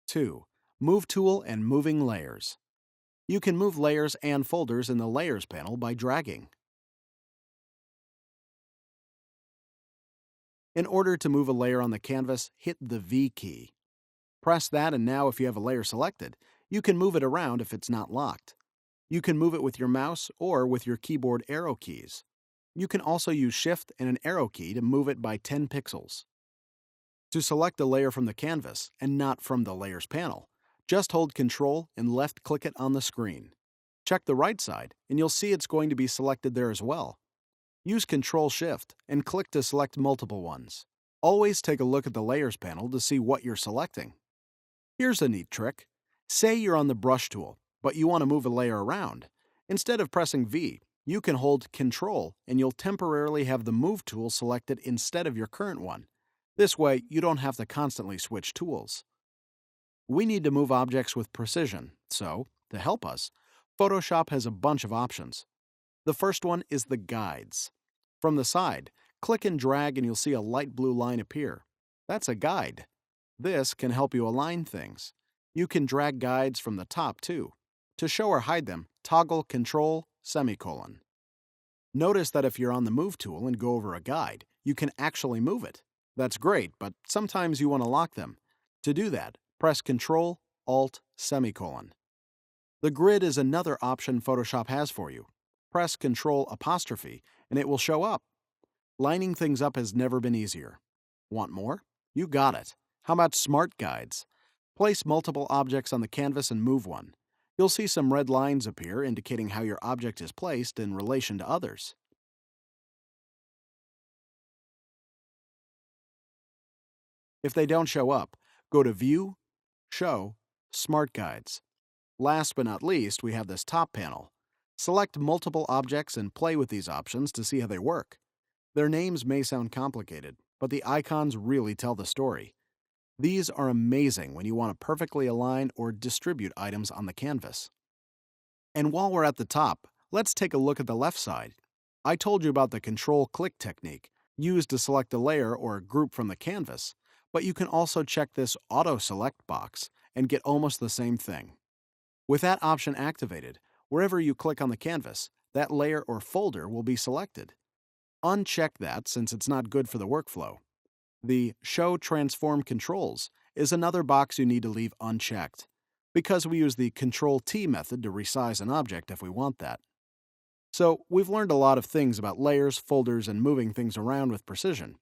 2. Move Tool and Moving Layers. You can move layers and folders in the Layers panel by dragging. In order to move a layer on the canvas, hit the V key. Press that, and now if you have a layer selected, you can move it around if it's not locked. You can move it with your mouse or with your keyboard arrow keys. You can also use Shift and an arrow key to move it by 10 pixels. To select a layer from the canvas, and not from the Layers panel, just hold Ctrl and left-click it on the screen. Check the right side, and you'll see it's going to be selected there as well. Use Ctrl-Shift and click to select multiple ones. Always take a look at the Layers panel to see what you're selecting. Here's a neat trick. Say you're on the Brush tool, but you want to move a layer around. Instead of pressing V, you can hold Ctrl and you'll temporarily have the Move tool selected instead of your current one. This way, you don't have to constantly switch tools. We need to move objects with precision, so, to help us, Photoshop has a bunch of options. The first one is the Guides. From the side, click and drag and you'll see a light blue line appear. That's a guide. This can help you align things. You can drag guides from the top too. To show or hide them, toggle Ctrl::. Notice that if you're on the Move tool and go over a guide, you can actually move it. That's great, but sometimes you want to lock them. To do that, press Ctrl::. The grid is another option Photoshop has for you. Press Ctrl:' and it will show up. Lining things up has never been easier. Want more? You got it. How about Smart Guides? Place multiple objects on the canvas and move one. You'll see some red lines appear indicating how your object is placed in relation to others. If they don't show up, go to View, Show, Smart Guides. Last but not least, we have this top panel. Select multiple objects and play with these options to see how they work. Their names may sound complicated, but the icons really tell the story. These are amazing when you want to perfectly align or distribute items on the canvas. And while we're at the top, let's take a look at the left side. I told you about the Control-Click technique, used to select a layer or a group from the canvas, but you can also check this Auto Select box and get almost the same thing. With that option activated, wherever you click on the canvas, that layer or folder will be selected. Uncheck that since it's not good for the workflow. The Show Transform Controls is another box you need to leave unchecked, because we use the Ctrl-T method to resize an object if we want that. So, we've learned a lot of things about layers, folders, and moving things around with precision.